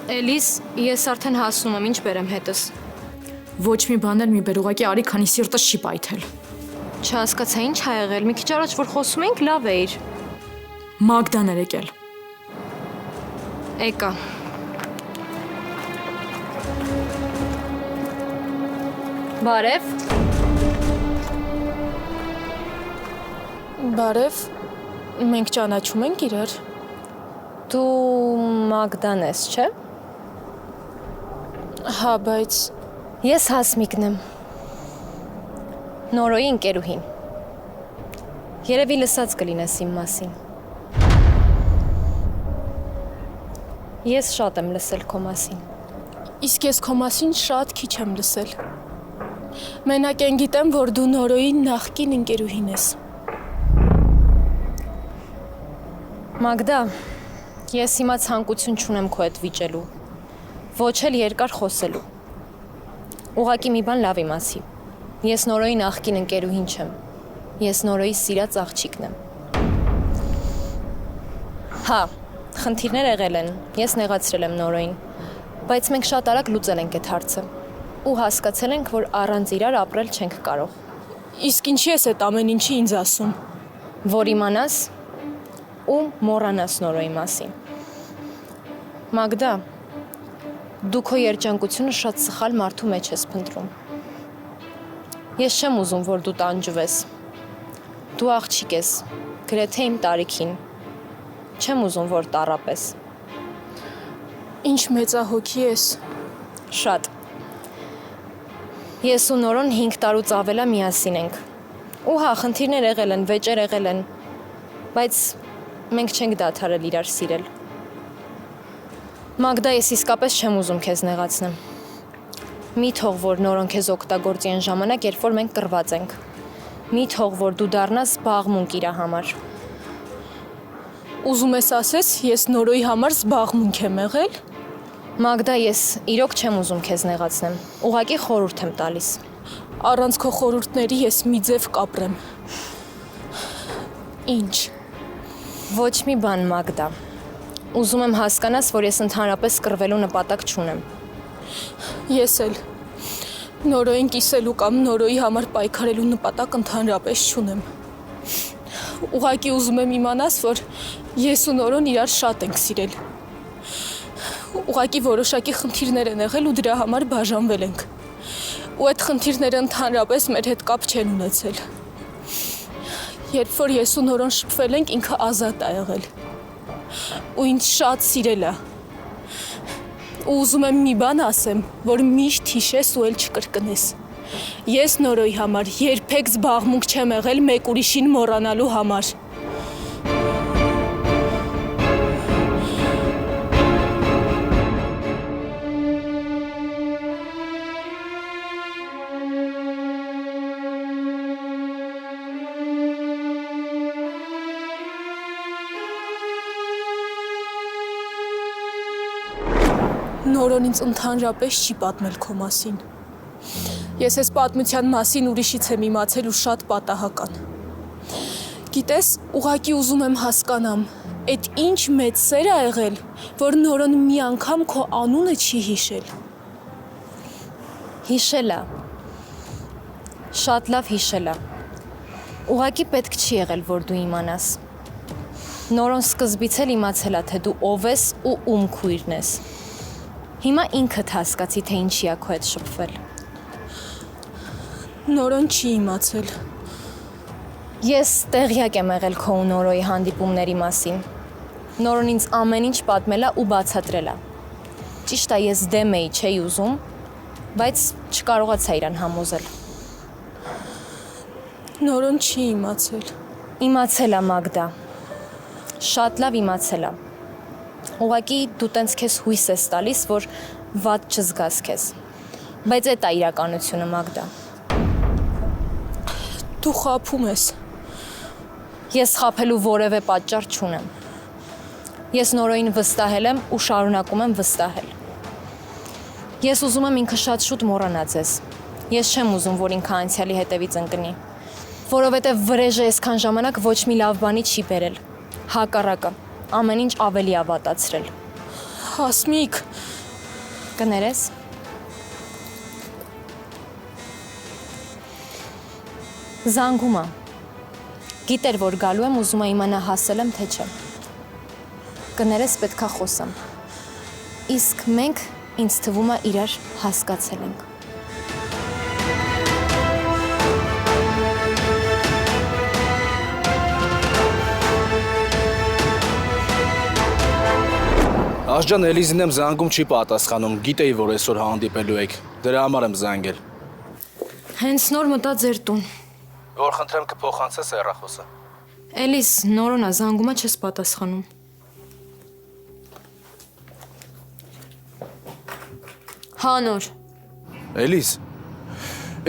Էլիս, ես արդեն հասնում եմ, ինչ բերեմ հետս։ Ոչ մի բան էլ մի բեր, ուղղակի արի, քանի սիրտս չի պայթել։ Չհասկացա, ինչ ա եղել, մի քիչ առաջ որ խոսում էինք, լավ էիր։ Մագդան էր եկել։ Եկա։ Բարև։ Բարև, մենք ճանաչում ենք իրար։ Դու Մագդան ես, չէ՞։ Հա, բայց Ես Հասմիկն եմ։ Նորոյի ընկերուհին։ Երևի լսած կլինես իմ մասին։ Ես շատ եմ լսել քո մասին։ իսկ ես քո մասին շատ քիչ եմ լսել։ Մենակ են գիտեմ, որ դու Նորոյի նախկին ընկերուհին ես։ Մագդա, ես հիմա ցանկություն չունեմ քո հետ վիճելու, ոչ էլ երկար խոսելու։ Ուղղակի մի բան լավ իմացի։ Ես Նորոյի նախկին ընկերուհին չեմ։ Ես Նորոյի սիրած աղջիկն եմ։ Հա, խնդիրներ եղել են, ես նեղացրել եմ Նորոյին, բայց մենք շատ արագ լուծել ենք այդ հարցը ու հասկացել ենք, որ առանց իրար ապրել չենք կարող։ Իսկ ինչի ես այդ ամեն ինչի ինձ ասում։ Որ իմանաս ու մոռանաս Նորոյի մասին։ Մագդա, դու քո երջանկությունը շատ սխալ մարդու մեջ ես փնտրում։ Ես չեմ ուզում, որ դու տանջվես։ Դու աղջիկ ես, գրեթե իմ տարիքին։ Չեմ ուզում, որ տառապես։ Ինչ մեծահոգի ես։ Շատ։ Ես ու Նորոն 5 տարուց ավելա միասին ենք։ Ու հա, խնդիրներ եղել են, վեճեր եղել են, բայց մենք չենք դադարել իրար սիրել։ Մագդա, ես իսկապես չեմ ուզում քեզ նեղացնեմ։ Մի թող, որ Նորոն քեզ օգտագործի այն ժամանակ, երբ որ մենք կռված ենք։ Մի թող, որ դու դառնաս զբաղմունք իրա համար։ Ուզում ես ասես, ես Նորոյի համար զբաղմունք եմ եղել։ Մագդա, ես իրոք չեմ ուզում քեզ նեղացնեմ։ Ուղղակի խորհուրդ եմ տալիս։ Առանց քո խորհուրդների ես մի ձև կապրեմ։ Ինչ։ Ոչ մի բան, Մագդա։ Ուզում եմ հասկանաս, որ ես ընդհանրապես կռվելու նպատակ չունեմ։ Ես էլ Նորոյին կիսելու կամ Նորոյի համար պայքարելու նպատակ ընդհանրապես չունեմ։ Ուղղակի ուզում եմ իմանաս, որ ես ու Նորոն իրար շատ ենք սիրել։ Ուղղակի որոշակի խնդիրներ են եղել ու դրա համար բաժանվել ենք։ Ու այդ խնդիրները ընդհանրապես մեր հետ կապ չեն ունեցել։ Երբ որ ես ու Նորոն շփվել ենք, ինքը ազատ ա եղել։ Ու ինձ շատ սիրել ա։ Ու ուզում եմ մի բան ասեմ, որ միշտ հիշես ու էլ չկրկնես։ Ես Նորոյի համար երբեք զբաղմունք չեմ եղել մեկ ուրիշին մոռանալու համար։ Նորոն ինձ ընդհանրապես չի պատմել քո մասին։ Ես այս պատմության մասին ուրիշից եմ իմացել ու շատ պատահական։ Գիտես, ուղղակի ուզում եմ հասկանամ, այդ ինչ մեծ սեր ա եղել, որ Նորոն մի անգամ քո անունը չի հիշել։ Հիշելա։ Շատ լավ հիշելա։ Ուղղակի պետք չի եղել, որ դու իմանաս։ Նորոն սկզբից էլ իմացել ա, թե դու ով ես ու ում քույրն ես։ Հիմա ինքդ հասկացի, թե ինչի ա քո հետ շփվել։ Նորոն չի իմացել։ Ես տեղյակ եմ եղել քո ու Նորոյի հանդիպումների մասին։ Նորոն ինձ ամեն ինչ պատմել ա ու բացատրել ա։ Ճիշտ ա, ես դեմ էի, չէի ուզում, բայց չկարողացա իրան համոզել։ Նորոն չի իմացել։ Իմացել ա, Մագդա։ Շատ լավ իմացել ա։ Ուղղակի դու տենց քեզ հույս ես տալիս, որ վատ չզգաս քեզ։ Բայց էդ ա իրականությունը, Մագդա։ Դու խաբում ես։ Ես խաբելու որևէ պատճառ չունեմ։ Ես Նորոյին վստահել եմ ու շարունակում եմ վստահել։ Ես ուզում եմ ինքը շատ շուտ մոռանա ձեզ։ Ես չեմ ուզում, որ ինքը անցյալի հետևից ընկնի, որովհետև վրեժը այսքան ժամանակ ոչ մի լավ բանի չի բերել։ Հակառակը, ամեն ինչ ավելի ա վատացրել։ Հասմիկ, Կներես։ Զանգում է։ Գիտեր, որ գալու եմ, ուզում է իմանա հասել եմ, թե չէ։ Կներես, պետքա խոսամ։ Իսկ մենք, ինձ թվում է, իրար հասկացել ենք։ Աշջան Էլիզին եմ զանգում չի պատասխանում, գիտեի, որ այսօր հանդիպելու եք, դրա համար եմ զանգել։ Հենց նոր մտա ձեր տուն։ Որ խնդրեմ կփոխանցես հեռախոսը։ Էլիս, նորոնա, զանգում է, չես պատասխանում։ Հա, նոր։ Էլիզ,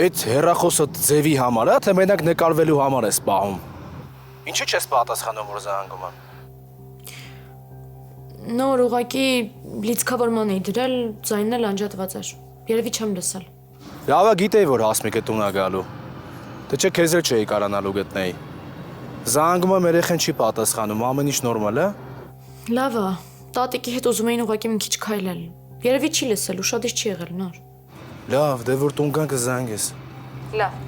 այդ հեռախոսը ձևի համար է, թե մենակ նկարվելու համար ես պահում։ Ինչու չես պատասխանում, որ զանգում եմ։ Նոր ուղակի լիցքավորման էի դրել, ձայնն էլ անջատված էր։ Երևի չեմ լսել։ Լավ է, գիտեի, որ Հասմիկը տուն է գալու։ Թե չէ քեզ էլ չէի կարանալու գտնեի։ Զանգում եմ, երեխեն չի պատասխանում, ամեն ինչ նորմալ է։ Լավ է, տատիկի հետ ուզում էին ուղակի մի քիչ քայլել։ Երևի չի լսել, ուշադիր չի եղել նոր։ Լավ, դե որ տուն գան կզանգես։ Լավ։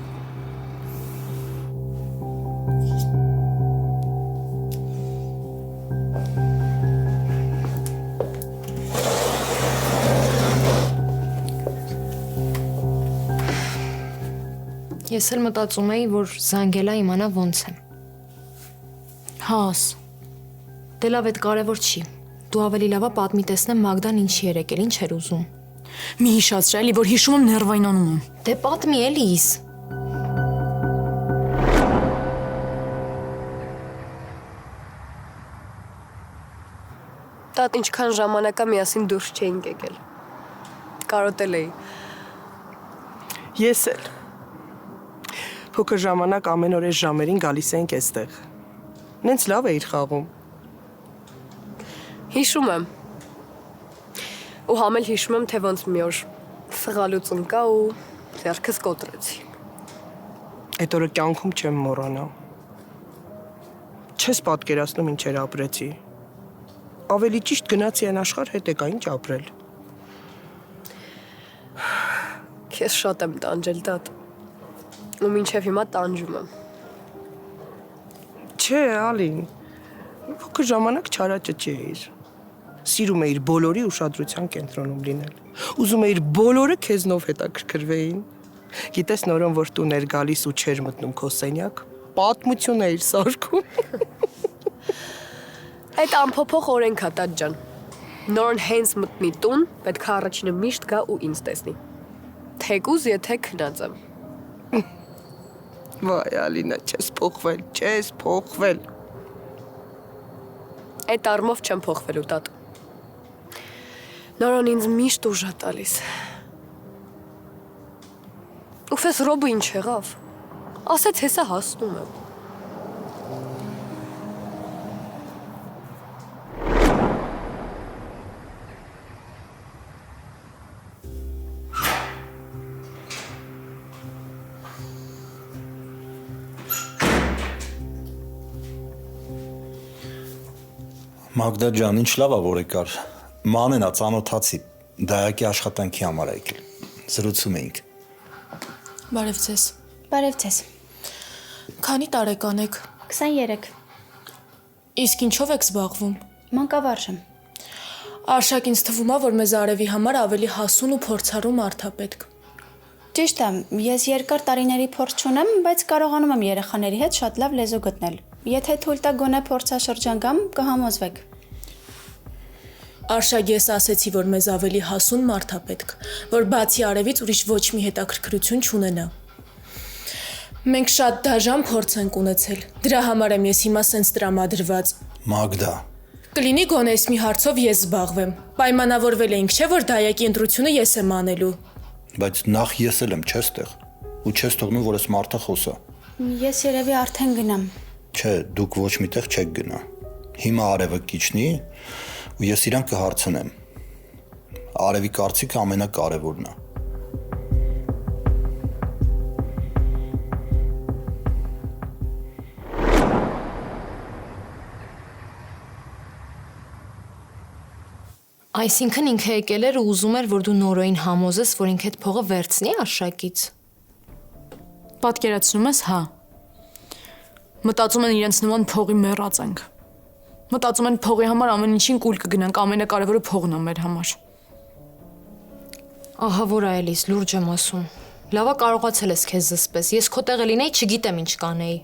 Ես էլ մտածում էի, որ զանգելա իմանա ոնց եմ։ Հաս։ Դե լավ, այդ կարևոր չի։ Դու ավելի լավա պատմի տեսնեմ Մագդան ինչի էր եկել, ինչ էր ուզում։ Մի հիշացրա, էլի որ հիշում եմ ներվայնանում եմ։ Դե պատմի Էլիս։ Տատ ինչքան ժամանակա միասին դուրս չէինք եկել։ Կարոտել էի։ Ես էլ։ Փոքր ժամանակ ամեն օր այս ժամերին գալիս ենք այստեղ։ Նենց լավ էիր խաղում։ Հիշում եմ։ Ու համ էլ հիշում եմ, թե ոնց մի օր սղալուց ընկա ու ձեռքս կոտրեցի։ Այդ օրը կյանքում չեմ մոռանա։ Չես պատկերացնում ինչեր ապրեցի։ Ավելի ճիշտ գնացի այն աշխարհ հետ եկա ինչ ապրել։ Քեզ շատ եմ տանջել, տատ։ Ու մինչև հիմա տանջում եմ։ Չէ, Ալին։ Փոքր ժամանակ չարաճճի էիր։ Սիրում էիր բոլորի ուշադրության կենտրոնում լինել։ Ուզում էիր բոլորը քեզնով հետաքրքրվեին։ Գիտես նորոն որ տուն էր գալիս ու չէր մտնում քո սենյակ, պատմություն էիր սարքում։ Այդ ամփոփող օրենք ա տատ ջան։ Նորն հենց մտնի տուն, պետք է առաջինը միշտ գա ու ինձ տեսնի։ Թեկուզ եթե քնած եմ։ Վայ, Ալինա, չես փոխվել, չես փոխվել։ Այդ առումով չեմ փոխվելու, տատ։ Նորոն ինձ միշտ ուժ ա տալիս։ Ուֆես Ռոբը ինչ եղավ։ Ասեց հեսա հասնում եմ։ Մագդա ջան, ինչ լավ է որ եկար։ Մանենա ծանոթացի, դայակի աշխատանքի համար եկել։ Զրուցում էինք։ բարև ձեզ։ Բարև ձեզ։ Քանի տարեկան եք։ 23։ Իսկ ինչով եք զբաղվում։ Մանկավարժ եմ։ Արշակ ինձ թվում է, որ մեզ Արևի համար ավելի հասուն ու փորձառու մարդ է պետք։ Ճիշտ է, ես երկար տարիների փորձ չունեմ, բայց կարողանում եմ երեխաների հետ շատ լավ լեզու գտնել։ Եթե թույլ տա գոնե փորձաշրջան գամ, կհամոզվեք։ Արշակ ես ասեցի, որ մեզ ավելի հասուն մարդ է պետք, որ բացի Արևից ուրիշ ոչ մի հետաքրքրություն չունենա։ Մենք շատ դաժան փորձ ենք ունեցել։ Դրա համար եմ ես հիմա սենց տրամադրված։ Մագդա, Կլինի գոնե այս մի հարցով ես զբաղվեմ։ Պայմանավորվել էինք, չէ՞ որ դայակի ընտրությունը ես եմ անելու։ բայց նախ ես էլ եմ չես տեղ, ու չես թողնում, որ ես մարդը խոսա։ Ես երևի արդեն գնամ։ Չէ, դուք ոչ միտեղ չեք գնա։ Հիմա Արևը կիջնի, ու ես իրան կհարցնեմ։ Արևի կարծիքը ամենակարևորն է։ Այսինքն ինքը եկել էր ու ուզում էր, որ դու Նորոյին համոզես, որ ինքը այդ փողը վերցնի Արշակից։ Պատկերացնում ես, հա։ Մտածում են իրենց նման փողի մեռած ենք։ Մտածում են փողի համար ամեն ինչին կուլ կգնանք, ամենակարևորը փողն է մեր համար։ Ահա որ այլիս, լուրջ եմ ասում։ Լավա կարողացել ես քեզ զսպես։ Ես քո տեղը լինեի, չգիտեմ ինչ կանեի։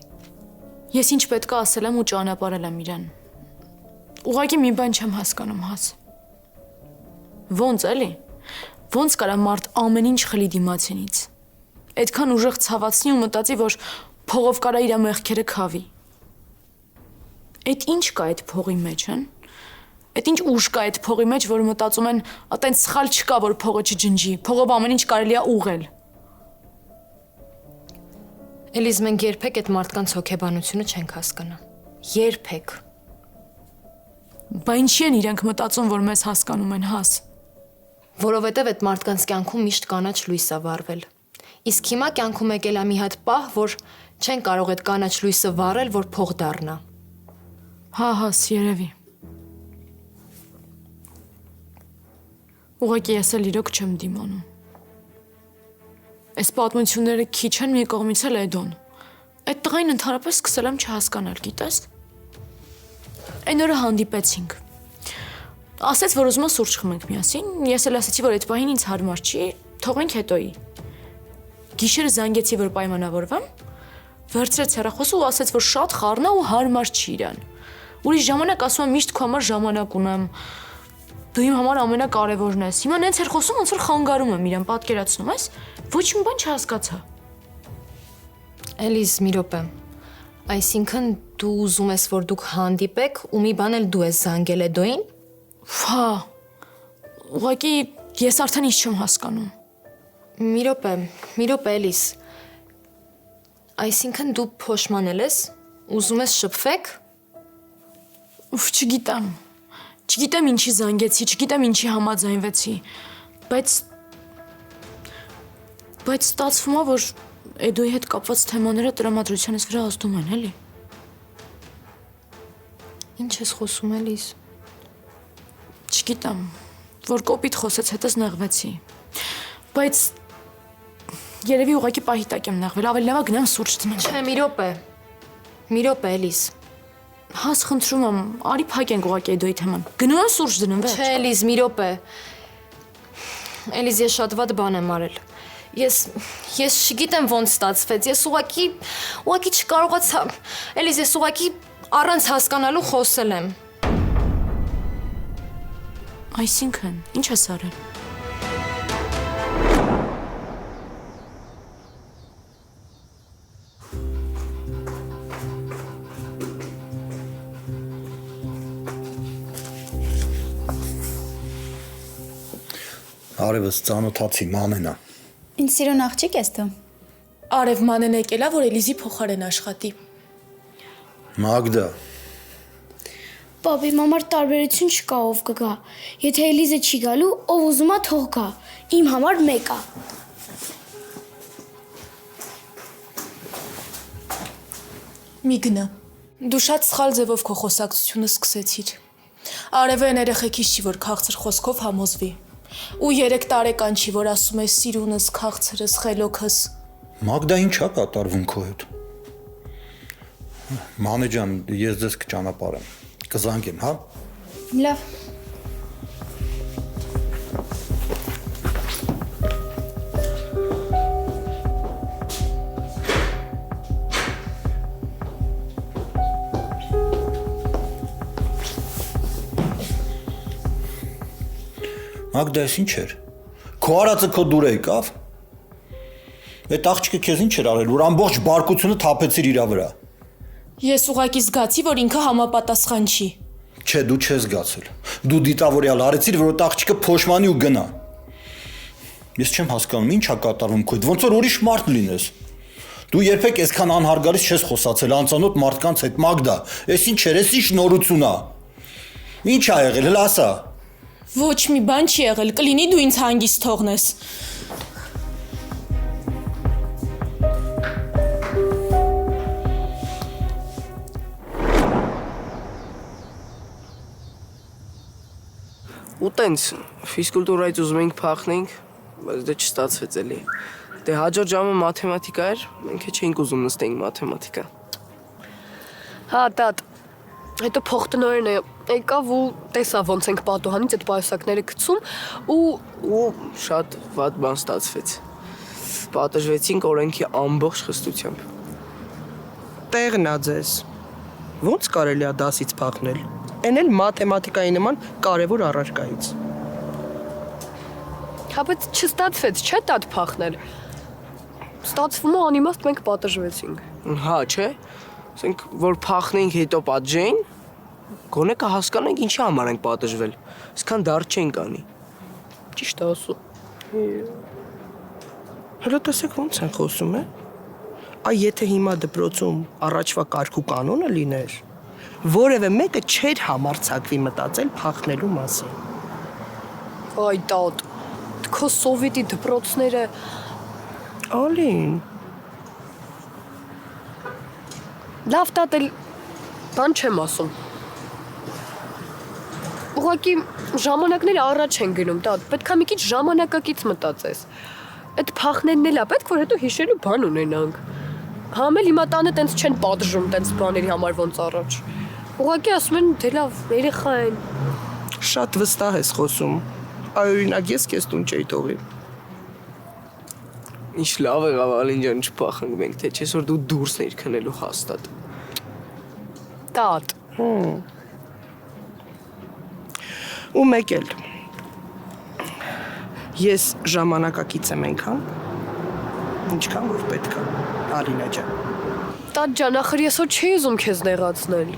Ես ինչ պետք է ասել եմ ու ճանապարհել եմ իրան։ Ուղղակի մի բան չեմ հասկանում, հաս։ Ոնց էլի։ Ոնց կարա մարդ ամեն ինչ խլի դիմացինից։ Այդքան ուժեղ ցավացնի ու մտածի, որ փողով կարա իր մեղքերը քավի։ Այդ ինչ կա այդ փողի մեջ, հա։ Այդ ինչ ուժ կա այդ փողի մեջ, որ մտածում են, այտենց սխալ չկա, որ փողը չջնջի։ Փողով ամեն ինչ կարելի է ուղղել։ Էլիզ, մենք երբեք այդ մարդկանց հոգեբանությունը չենք հասկանա։ Երբեք։ Բա ինչի են իրենք մտածում, որ մեզ հասկանում են, հաս։ Որովհետև այդ մարդկանց կյանքում միշտ կանաչ լույս է վառվել։ Իսկ հիմա կյանքում եկել է մի հատ պահ, որ չեն կարող այդ կանաչ լույսը վառել, որ փող դառնա։ Հա, հաս, երևի։ Ուղղակի ես էլ իրոք չեմ դիմանում։ Այս պատմությունները քիչ են, մի կողմից էլ Էդոն։ Այդ տղային ընդհանրապես սկսել եմ չհասկանալ, գիտես։ Այն օրը հանդիպեցինք։ Ասեց, որ ուզում է սուրճ խմենք միասին, ես էլ ասացի, որ այդ պահին ինձ հարմար չի, թողենք հետոյի։ Գիշերը զանգեցի, որ պայմանավորվեմ, վերցրեց հեռախոսը ու ասեց, որ շատ խառն է ու հարմար չի իրան։ Ուրիշ ժամանակ ասում եմ միշտ քո համար ժամանակ ունեմ։ Դու իմ համար ամենակարևորն ես։ Հիմա նենց էր խոսում, ոնց որ խանգարում եմ իրան, պատկերացնում ես։ Ոչ մի բան չհասկացա։ Էլիզ, մի րոպե։ Այսինքն դու ուզում ես, որ դուք հանդիպեք ու մի բան էլ դու ես զանգել Էդոյին։ Հա։ Ուղղակի ես արդեն ինչ չեմ հասկանում։ Մի րոպե, Էլիզ։ Այսինքն դու փոշմանել ես, ուզում ես շփվեք։ Ուֆ, չգիտեմ ինչի զանգեցի, չգիտեմ ինչի համաձայնվեցի, բայց ստացվում է, որ Էդոյի հետ կապված թեմաները տրամադրությանս վրա ազդում են, էլի։ Ինչ ես խոսում, Էլիզ։ Չգիտեմ, որ կոպիտ խոսեց, հետս նեղվեցի, բայց երևի ուղղակի պահի տակ եմ նեղվել, ավելի լավ է գնամ սուրճ դնեմ։ Չէ, մի րոպե, Էլիզ։ Հաս, խնդրում եմ, արի փակենք ուղղակի Էդոյի թեման։ Գնում եմ սուրճ դնում, վերջ։ Չէ, Էլիզ, մի րոպե։ Էլիզ, ես շատ վատ բան եմ արել։ Ես չգիտեմ ոնց ստացվեց։ Ես ուղղակի չկարողացա։ Էլիզ, ես ուղղակի առանց հասկանալու խոսել եմ։ Այսինքն, ինչ ես արել։ Արևս ծանոթացի Մանենա։ Ինչ սիրուն աղջիկ ես դու։ Արև մանեն եկելա, որ Էլիզի փոխարեն աշխատի։ Մագդա, Պապի համար տարբերություն չկա ով կգա։ Եթե Էլիզը չի գալու, ով ուզում է թող գա։ Իմ համար մեկ է։ Մի գնա։ Դու շատ սխալ ձևով քո խոսակցությունը սկսեցիր։ Արևը այն երեխեքից չի, որ քաղցր խոսքով համոզվի։ Ու 3 տարեկան չի, որ ասում է սիրունս, քաղցրս, խելոքս։ Մագդա ինչա կատարվում քո հետ։ Մանե ջան, ես ձեզ կճանապարհեմ։ Կզանգեմ, հա։ Լավ։ Մագդա, ես ինչ էր։ Քո արածը քո դուր եկավ։ Այդ աղջիկը քեզ ինչ էր արել, որ ամբողջ բարկությունը թափեցիր իր վրա։ Ես ուղղակի զգացի, որ ինքը համապատասխան չի։ Չէ, դու չես զգացել։ Դու դիտավորյալ արեցիր, որ այդ աղջիկը փոշմանի ու գնա։ Ես չեմ հասկանում, ի՞նչ է կատարվում քո հետ, ոնց որ ուրիշ մարդ լինես։ Դու երբեք այսքան անհարգալից չես խոսացել անծանոթ մարդկանց հետ, Մագդա։ Էս ինչ էր, էս ինչ նորություն է։ Ինչ ա եղել, հələ ասա։ Ոչ մի բան չի եղել, կլինի դու ինձ հանգիստ թողնես։ Ու տենց ֆիզկուլտուրայից ուզում էինք փախնենք, բայց դա չստացվեց էլի։ Դե հաջորդ ժամը մաթեմատիկա էր, մենք չէինք ուզում նստենք մաթեմատիկա։ Հա, տատ։ Հետո փոխտնօրենը եկավ ու տեսավ ոնց ենք պատուհանից այդ պայուսակները գցում ու շատ վատ բան ստացվեց։ Պատժվեցինք օրենքի ամբողջ խստությամբ։ Տեղնա ձեզ։ Ոնց կարելի է դասից փախնել։ Էն էլ մաթեմատիկայի նման կարևոր առարկայից։ Հա, բայց չստացվեց, չէ՞ տատ փախնել։ Ստացվում է անիմաստ մենք պատժվեցինք։ Հա, չէ։ Ասենք որ փախնենք հետո պատժեին, գոնե կհասկանանք ինչի համար ենք պատժվել։ Այսքան դարձ չենք անի։ Ճիշտ է ասում։ Հələ տեսեք ոնց են խոսում, է։ Այ եթե հիմա դպրոցում առաջվա կարգ ու կանոնը լիներ, որևէ մեկը չէր համարձակվի մտածել փախնելու մասին։ Այ տատ։ Քո սովետի դպրոցները Ալին, լավ տատել բան չեմ ասում։ Ուղղակի ժամանակները առաջ են գնում, տատ, պետք է մի քիչ ժամանակակից մտածես։ Այդ փախնելն էլ է պետք որ հետո հիշելու բան ունենանք։ Համ էլ հիմա տանը տենց չեն պատժում տենց բաների համար ոնց առաջ։ Ուղղակի ասում են դե լավ, երեխա են։ շատ վստահ ես խոսում։ Այ օրինակ ես քեզ տուն չէի թողի։ Ինչ լավ եղավ Ալին ջան, չփախանք մենք, թե չէ՞ որ դու դուրս էիր քնելու հաստատ։ Տատ։ Ու մեկ էլ։ Ես ժամանակակից եմ այնքան, ինչքան որ պետք է, Ալինա ջան։ Տատ ջան, ախր ես ոչ չի ուզում քեզ նեղացնել։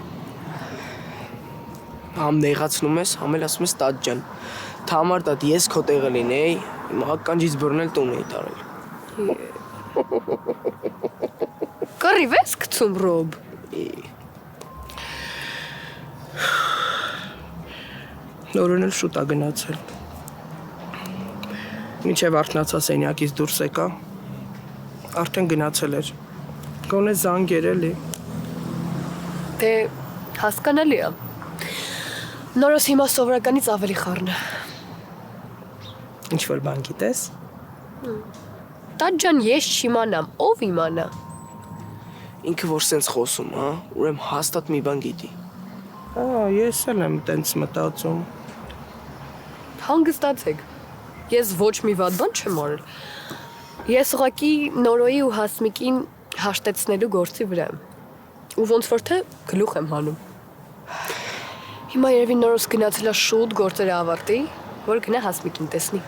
Համ նեղացնում ես, համ էլ ասում ես տատ ջան։ Թամար տատ, ես քո տեղը լինեի, իմ ականջից բռնել տուն էի տարել։ Կռիվ ես գցում Ռոբ։ Նորն էլ շուտ է գնացել։ Մինչև արթնացա սենյակից դուրս եկա, արդեն գնացել էր։ Գոնե զանգեր էլի։ Դե հասկանալի է։ Նորս հիմա սովորականից ավելի խառն է։ Ինչ որ բան գիտես։ Տատ ջան, ես չիմանամ, ով իմանա։ Ինքը որ սենց խոսում, հա, ուրեմն հաստատ մի բան գիտի։ Հա, ես էլ եմ տենց մտածում։ Հանգստացեք։ Ես ոչ մի վատ բան չեմ արել։ Ես ուղղակի Նորոյի ու Հասմիկին հաշտեցնելու գործի վրա եմ։ Ու ոնց որ թե գլուխ եմ հանում։ Հիմա երևի Նորոս գնացել է շուտ գործերը ավարտի, որ գնա Հասմիկին տեսնի։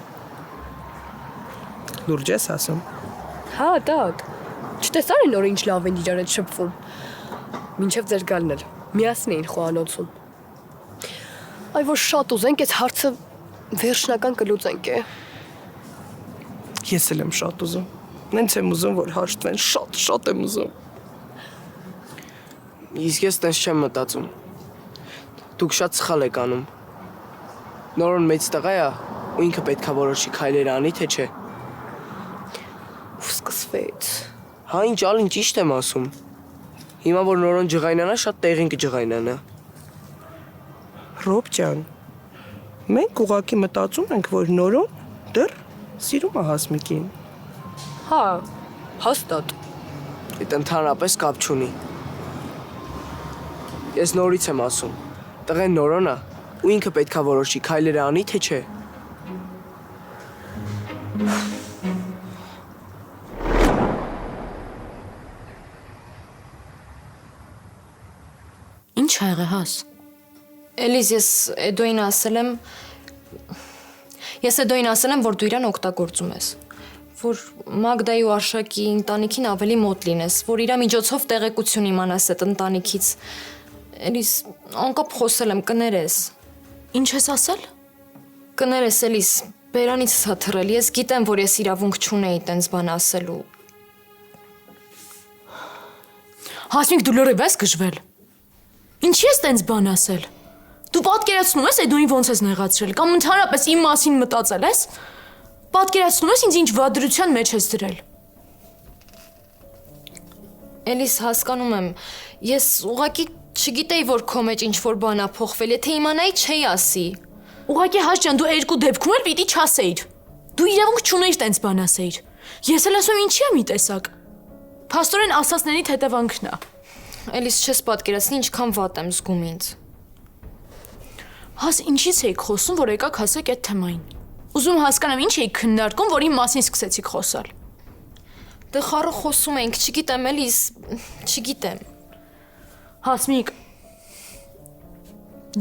Լուրջ ես ասում։ Հա, տատ։ Չտեսար են նորը ինչ լավ են իրար հետ շփվում։ Մինչև ձեր գալն էլ միասին էին խոհանոցում։ Այ որ շատ ուզենք այս հարցը վերջնական կլուծենք է։ Ես էլ եմ շատ ուզում։ Նենց եմ ուզում, որ հաշտվեն, շատ եմ ուզում։ Իսկ ես տենց չեմ մտածում։ Դուք շատ սխալ եք անում։ Նորոն մեծ տղա է, ու ինքը պետքա որոշի քայլեր անի, թե չէ։ Ու սկսվեց։ Հա, ինչ ալին ճիշտ եմ ասում։ Հիմա որ Նորոն ջղայնանա, շատ տեղին կջղայնանա։ Ռոբ ջան, մենք ուղղակի մտածում ենք, որ Նորոն դեռ սիրում է Հասմիկին։ Հա, հաստատ։ Այդ ընդհանրապես կապ չունի։ Ես նորից եմ ասում, տղեն Նորոն է, ու ինքը պետքա որոշի քայլերը անի, թե չէ։ Ինչ ա եղել Հաս։ Էլիզ, ես Էդոյին ասել եմ, որ դու իրան օգտագործում ես, որ Մագդայի ու Արշակի ընտանիքին ավելի մոտ լինես, որ իրա միջոցով տեղեկություն իմանաս այդ ընտանիքից։ Էլիզ, անկապ խոսել եմ, կներես։ Ինչ ես ասել։ Կներես, Էլիզ, բերանիցս հա թռել, ես գիտեմ, որ ես իրավունք չունեի տենց բան ասելու։ Հասմիկ, դու լրիվ ես գժվել։ Ինչի ես տենց բան ասել։ Դու պատկերացնում ես Էդոյին ոնց ես նեղացրել, կամ ընդհանրապես իմ մասին մտածել ես։ Պատկերացնում ես ինձ ինչ վադրության մեջ ես դրել։ Էլիզ, հասկանում եմ, ես ուղղակի չգիտեի, որ քո մեջ ինչ-որ բան ա փոխվել, եթե իմանայի չէի ասի։ Ուղղակի Հաս ջան, դու երկու դեպքում էլ պիտի չասեիր։ Դու իրավունք չունեիր տենց բան ասեիր։ Ես էլ ասում ինչի՞ եմ մի տեսակ։ Փաստորեն ասածներից հետևանքն է։ Էլիս չես պատկերացնի ինչքան վատ եմ զգում ինձ։ Հաս ինչի՞ց էիք խոսում, որ եկաք հասեք այդ թեմային։ Ուզում հասկանամ ինչ էիք քննարկում, որ իմ մասին սկսեցիք խոսալ։ Դե խառը խոսում ենք, չգիտեմ էլիս, չգիտեմ։ Հասմիկ,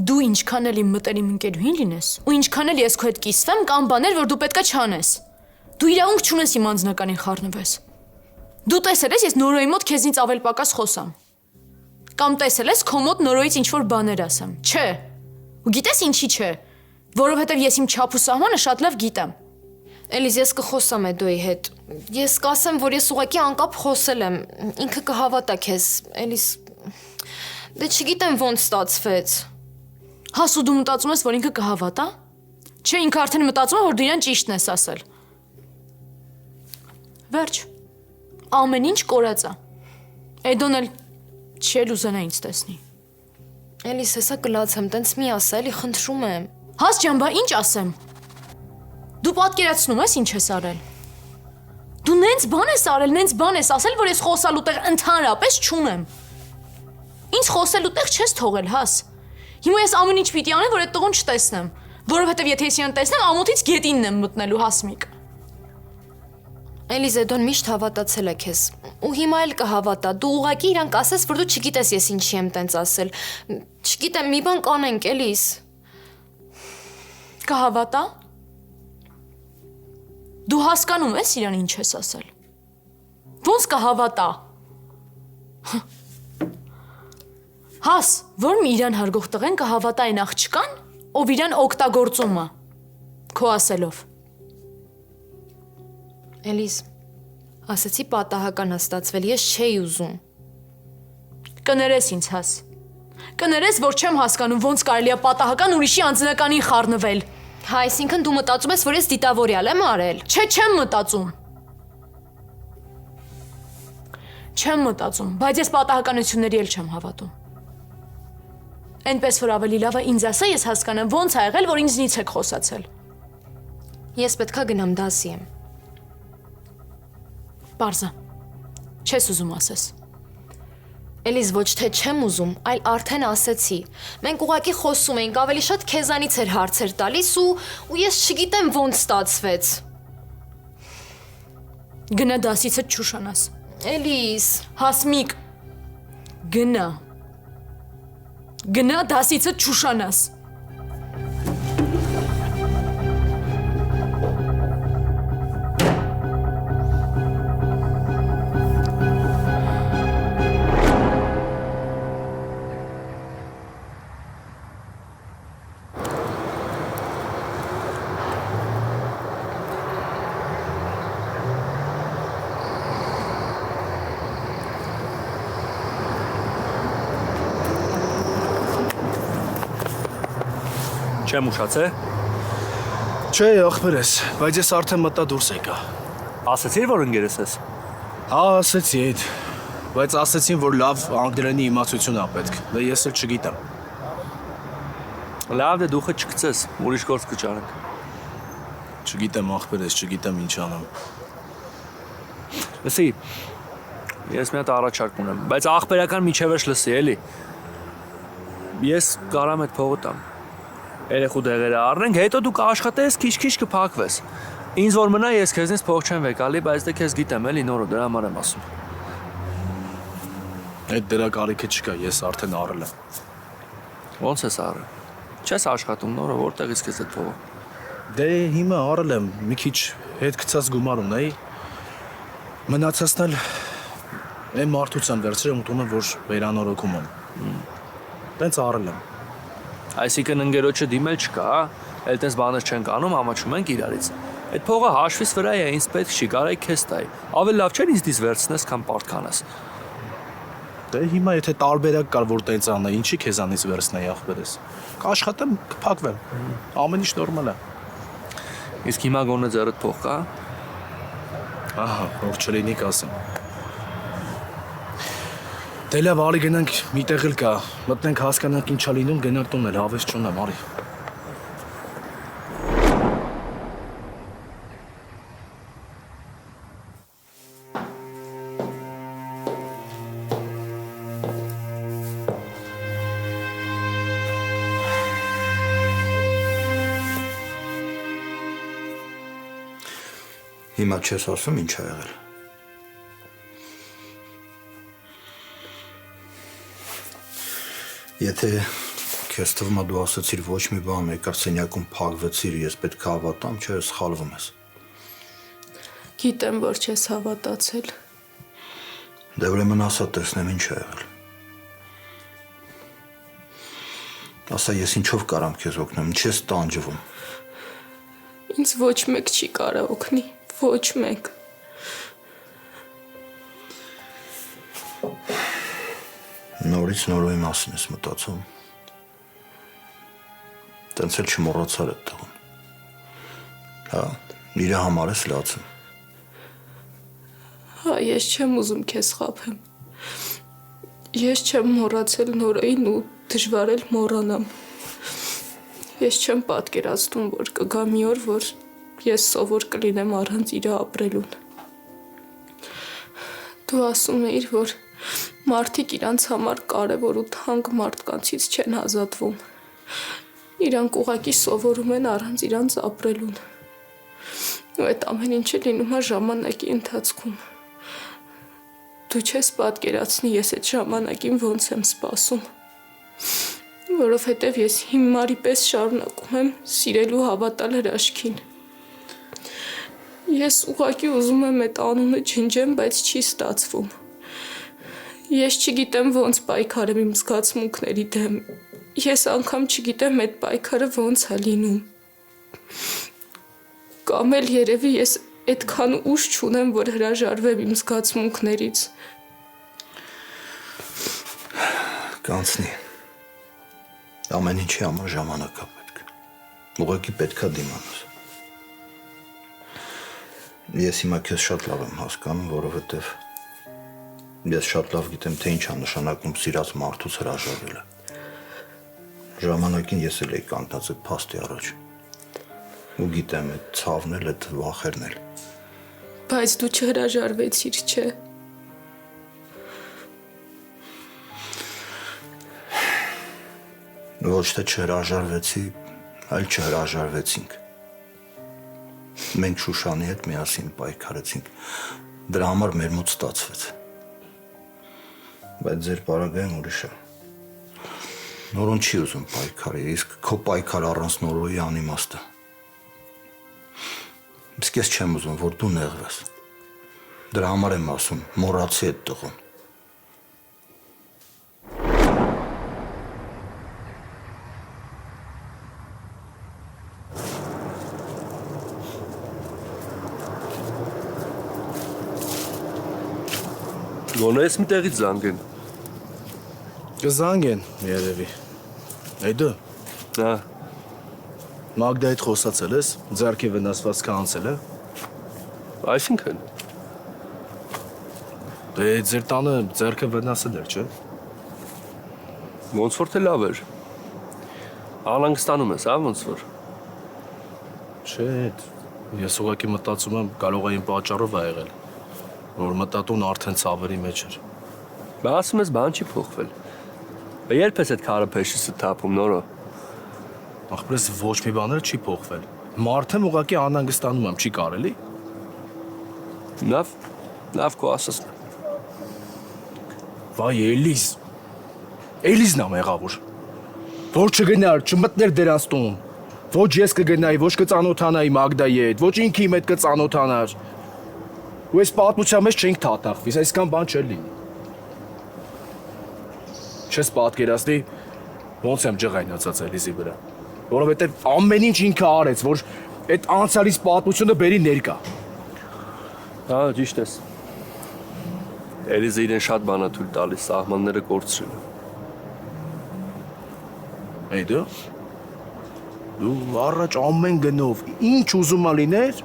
դու ինչքան էլ իմ մտերիմ ընկերուհին լինես, ու ինչքան էլ ես քո հետ կիսվեմ, կան բաներ, որ դու պետքա չանես։ Դու իրավունք չունես իմ անձնականին խառնվես։ Դու տեսել ես ես Նորոյի մոտ քեզնից ավել պակաս խոսամ։ Կամ տեսել ես քո մոտ Նորոյից ինչ-որ բաներ ասեմ։ Չէ։ Ու գիտես ինչի՞ չէ։ Որովհետև ես իմ չափ ու սահմանը շատ լավ գիտեմ։ Էլիս ես կխոսամ Էդոյի հետ։ Ես կասեմ, որ ես ուղղակի անկապ խոսել եմ։ Ինքը կհավատա քեզ, Էլիս։ Դե չգիտեմ ոնց ստացվեց։ Հասու դու մտածում ես, որ ինքը կհավատա։ Չէ, ինքը արդեն մտածում է, որ դու իրան ճիշտն ես ասել։ Վերջ։ Ամեն ինչ կորած է։ Էդոն էլ չել ուզենա ինձ տեսնի։ Էլիս, հեսա կլացեմ, տենց մի ասա, էլի խնդրում եմ։ Հաս ջան, բա ինչ ասեմ։ Դու պատկերացնում ես ինչ ես արել։ Դու նենց բան ես արել, նենց բան ես ասել, որ ես խոսալու տեղ ընդհանրապես չունեմ։ Ինձ խոսելու տեղ չես թողել, Հաս։ Հիմա ես ամեն ինչ պիտի անեմ, որ այդ տղուն չտեսնեմ, որովհետև եթե ես իրան տեսնեմ, ամոթից գետինն եմ մտնելու, Հասմիկ։ Էլիս, Էդոն միշտ հավատացել է քեզ։ Ու հիմա էլ կհավատա։ Դու ուղղակի իրան կասես, որ դու չգիտես ես ինչի եմ տենց ասել։ Չգիտեմ, մի բան կանենք, Էլիս։ Կհավատա։ Դու հասկանում ես իրան ինչ ես ասել։ Ոնց կհավատա։ Հաս, որ մի իրան հարգող տղեն կհավատա այն աղջկան, ով իրան օգտագործում է։ Քո ասելով։ Էլիս, ասեցի պատահական հաստատվել, ես չէի ուզում։ Կներես ինձ, Հաս։ Կներես, որ չեմ հասկանում ոնց կարելի է պատահական ուրիշի անձնականին խառնվել։ Հա, այսինքն դու մտածում ես, որ ես դիտավորյալ եմ արել։ Չէ, չեմ մտածում։ Չեմ մտածում, բայց ես պատահականությունների էլ չեմ հավատում։ Այնպես որ ավելի լավ է ինձ ասա, ես հասկանամ ոնց ա եղել, որ ինձնից եք խոսացել։ Ես պետքա գնամ դասի եմ։ Պարզա։ Չես ուզում ասես։ Էլիս, ոչ թե չեմ ուզում, այլ արդեն ասեցի։ Մենք ուղղակի խոսում էինք, ավելի շատ քեզանից էր հարցեր տալիս ու ես չգիտեմ ոնց ստացվեց։ Գնա դասիցդ չուշանաս։ Էլիս, Հասմիկ, գնա։ Գնա դասիցդ չուշանաս։ Չեմ ուշացե։ Չէ, ախպերես, բայց ես արդեն մտա դուրս եկա։ Ասացիր, որ ընկերս ես։ Հա, ասեցի այդ, բայց ասեցին, որ լավ անգլերենի իմացություն ա պետք, դե ես էլ չգիտեմ։ Լավ դե դուխը չգցես, ուրիշ գործ կճարենք։ Չգիտեմ ախպերես, չգիտեմ ինչ անեմ։ Լսի, ես մի հատ առաջարկ ունեմ, բայց ախպերական միջևերջ լսի, էլի։ Ես կարամ այդ փողը տամ։ Երեխու դեղերը առնենք, հետո դու կաշխատես, քիչ-քիչ կփակվես։ Ինձ որ մնա ես քեզնից փող չեմ վեկալի, բայց դե քեզ գիտեմ էլի նորը դրա համար եմ ասում։ Այդ դրա կարիքը չկա, ես արդեն առել եմ։ Ոնց ես առել։ Չես աշխատում նորը, որտեղից քեզ այդ փողը։ Դե հիմա առել եմ, մի քիչ հետ գցած գումար ունեի։ Մնացածն էլ այն մարդուց եմ վերցրել ու տունը, որ վերանորոգում եմ։ Տենց առել եմ։ Այսինքն ընկերոջը դիմել չկա, էլ տես բաներ չենք անում, ամաչում ենք իրարից։ Այդ փողը հաշվից վրա է, ինձ պետք չի, կարայի քեզ տայի։ Ավելի լավ չէ ինձ դից վերցնես, քան պարտքանես։ Դե հիմա եթե տարբերակ կար, որ տենց անա, ինչի քեզանից վերցնեի ախպերես։ Կաշխատեմ, կփակվեմ։ Ամեն ինչ նորմալ է։ Իսկ հիմա գոնե ձեռդ փող կա։ Ահա, որ չլինի կասեմ։ Դե լավ, արի գնանք, մի տեղ էլ կա, մտնենք հասկանանք ինչա լինում, գնանք տուն էլ, հավես չունեմ, արի։ Հիմա չես ասում ինչ ա եղել։ Եթե քեզ թվում է դու ասացիր ոչ մի բան, եկար սենյակում փակվեցիր, ես պետք է հավատամ, չէ, սխալվում ես։ Գիտեմ, որ չես հավատացել։ Դե ուրեմն ասա տեսնեմ ինչ ա եղել։ Ասա ես ինչով կարամ քեզ օգնեմ, ինչ ես տանջվում։ Ինձ ոչ մեկ չի կարող օգնի, ոչ մեկ։ Նորից նորոյի մասին ես մտածում։ Տենց էլ չմոռացար այդ տղուն։ Հա, իր համար ես լացում։ Հա, ես չեմ ուզում քեզ խաբեմ։ Ես չեմ մոռացել Նորոյին ու դժվար էլ մոռանամ։ Ես չեմ պատկերացնում, որ կգա մի օր, որ ես սովոր կլինեմ առանց իր ապրելուն։ Դու ասում էիր, որ մարդիկ իրանց համար կարևոր ու թանկ մարդկանցից չեն ազատվում։ Իրանք ուղղակի սովորում են առանց իրանց ապրելուն։ Ու այդ ամեն ինչը լինում է ժամանակի ընթացքում։ Դու չես պատկերացնի ես այդ ժամանակին ոնց եմ սպասում։ Որովհետև ես հիմարի պես շարունակում եմ սիրել ու հավատալ հրաշքին։ Ես ուղղակի ուզում եմ այդ անունը ջնջեմ, բայց չի ստացվում։ Ես չգիտեմ ոնց պայքարեմ իմ զգացմունքների դեմ։ Ես անգամ չգիտեմ այդ պայքարը ոնց է լինում։ Կամ էլ երևի ես այդքան ուժ չունեմ, որ հրաժարվեմ իմ զգացմունքներից։ Կանցնի։ Ամեն ինչի համար ժամանակ է պետք։ Ուղղակի պետք է դիմանաս։ Ես հիմա քեզ շատ լավ եմ հասկանում, որովհետև ես շատ լավ գիտեմ, թե ինչ է նշանակում սիրած մարդուց հրաժարվելը։ Ժամանակին ես էլ էի կանգնած այդ փաստի առաջ։ Ու գիտեմ այդ ցավն էլ, այդ վախերն էլ։ Բայց դու չհրաժարվեցիր, չէ՞։ Ոչ թե չհրաժարվեցի, այլ չհրաժարվեցինք։ Մենք Շուշանի հետ միասին պայքարեցինք։ Դրա համար մեր մոտ ստացվեց։ Բայց ձեր պարագայում ուրիշ է։ Նորոն չի ուզում պայքարի, իսկ քո պայքար առանց Նորոյի անիմաստ է։ Իսկ ես չեմ ուզում, որ դու նեղվես։ Դրա համար եմ ասում, մոռացի այդ տղուն։ Գոնե ես մի տեղից զանգեն։ Կզանգեն, երևի։ Այ դու Հա, Մագդայի հետ խոսացել ես, ձեռքի վնասվածքը անցել է։ այսինքն Դե ձեր տանը ձեռքը վնասել էր, չէ՞։ ոնց որ թե լավ էր։ Անհանգստանում ես, հա, ոնց որ։ Չէ, ես ուղղակի մտածում եմ կարող է իմ պատճառով ա եղել, որ մտատուն արդեն ցավերի մեջ էր։ Բա ասում ես բան չի փոխվել։ Բա երբ ես այդ քարը փեշիսը թափում նորո։ Ախպրես ոչ մի բան էլ չի փոխվել։ Մարդ եմ ուղղակի անհանգստանում եմ, չի կարելի։ Լավ քո ասածն է։ Վայ Էլիզ։ Էլիզն ա մեղավոր։ Որ չգնար, չմտներ դրանց տուն։ Ոչ ես կգնայի, ոչ կծանոթանայի Մագդայի հետ, ոչ ինքը իմ հետ կծանոթանար։ Ու այս պատմության մեջ չենք թաթախվի, այսքան բան չէ լինի։ Չես պատկերացնի ոնց եմ ջղայնացած Էլիզի վրա, որովհետև ամեն ինչ ինքը արեց, որ այդ անցյալից պատմությունը բերի ներկա։ Հա, ճիշտ ես։ Էլիզը իրեն շատ բան է թույլ տալիս, սահմանները կորցրել։ Այ դու առաջ ամեն գնով ինչ ուզում ա լիներ,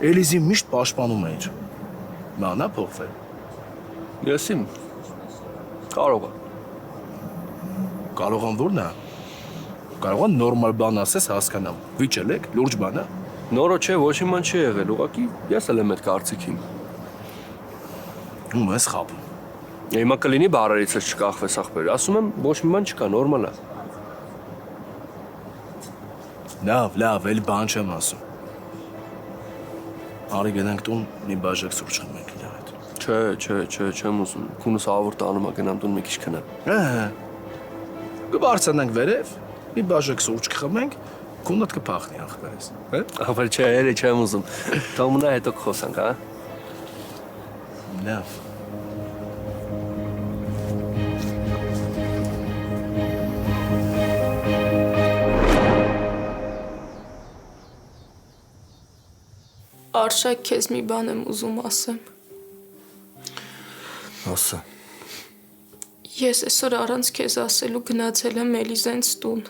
Էլիզին միշտ պաշտպանում էիր։ Մանա փոխվել։ Ես իմ կարող է։ Կարող եմ որն է։ Կարող եմ նորմալ բան ասես հասկանամ։ Վիճել եք, լուրջ բան է։ Նորո չէ, ոչ մի բան չի եղել, ուղղակի ես էլ եմ այդ կարծիքին։ Ում ես խաբում։ Հիմա կլինի բարերից ես չկախվես ախպեր։ Ասում եմ, ոչ մի բան չկա, նորմալ է։ Լավ, էլ բան չեմ ասում։ Արի գնանք տուն, մի բաժակ սուրճ խմենք իր հետ։ Չէ, չեմ ուզում։ Քունս ավոր տանում ա գնամ տուն մի քիչ քնեմ։ Կբարձրանանք վերև, մի բաժակ սուրճ կխմենք, քունդ կփախնի ախպերես։ Ախպեր չէ, էլի չեմ ուզում։ Թող մնա հետո կխոսանք, հա։ Լավ։ Արշակ, քեզ մի բան եմ ուզում ասեմ։ Ասա։ Ես այսօր առանց քեզ ասելու գնացել եմ Էլիզենց տուն։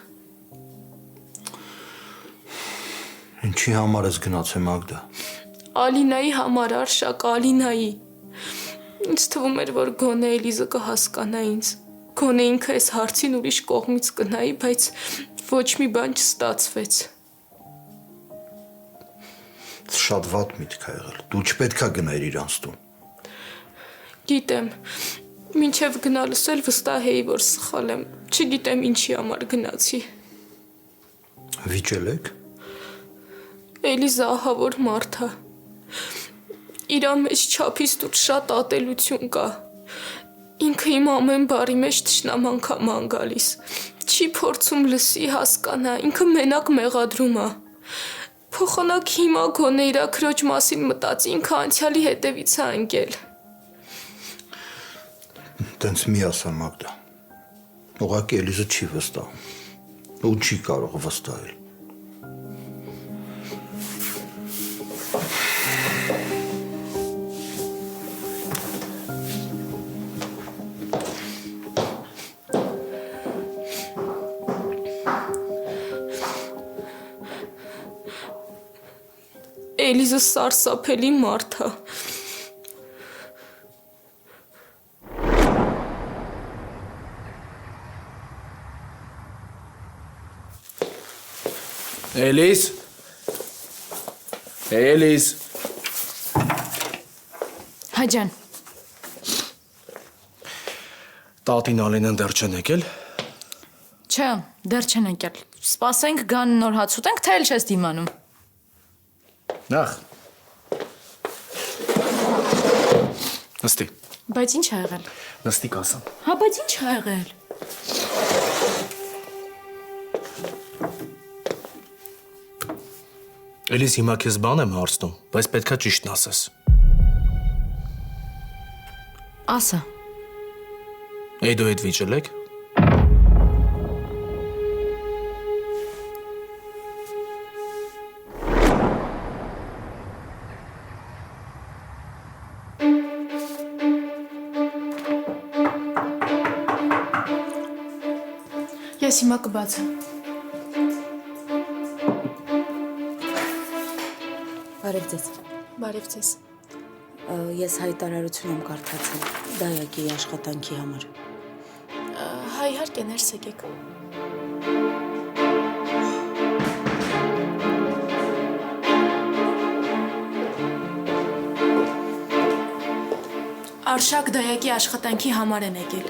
Ինչի համար ես գնացել Մագդա։ Ալինայի համար, Արշակ, Ալինայի։ Ինձ թվում էր, որ գոնե Էլիզը կհասկանա ինձ։ Գոնե ինքը այս հարցին ուրիշ կողմից կնայի, բայց ոչ մի բան չստացվեց։ Շատ վատ միտք ա եղել։ Դու չպետք է գնայիր իրանց տուն։ Գիտեմ, մինչև գնալս էլ վստահ էի, որ սխալ եմ։ Չգիտեմ ինչի համար գնացի։ Վիճել եք։ Էլիզա ահավոր մարդ է։ Իրա մեջ չափից դուրս շատ ատելություն կա։ Ինքը իմ ամեն բարի մեջ թշնամանքաման գալիս։ Չի փորձում լսի, հասկանա, ինքը մենակ մեղադրում է։ Փոխանակ հիմա գոնե իրա քրոջ մասին մտածի, ինքը անցյալի հետևից է ընկել։ Տենց մի ասա Մագդա։ Ուղղակի Էլիզը չի վստահում։ Ու չի կարող վստահել։ Էլիզը սարսափելի մարդ է։ Էլիզ։ Հայ ջան, Տատին Ալինան դեռ չեն եկել։ չէ, դեռ չեն եկել։ Սպասենք գան նոր հաց ուտենք, թե էլ չես դիմանում։ Նախ։ Նստի։ Բայց ինչ ա եղել։ Նստի կասեմ։ Հա, բայց ինչ ա եղել։ Էլիզ հիմա քեզ բան եմ հարցնում, բայց պետքա ճիշտն ասես։ Ասա։ Դու հետ վիճել եք։ Ես հիմա կբացեմ։ Բարև ձեզ։ Բարև ձեզ։ Ես հայտարարություն եմ կարդացել Դայակի աշխատանքի համար։ Հայ իհարկե ներս եկեք։ Արշակ Դայակի աշխատանքի համար են եկել։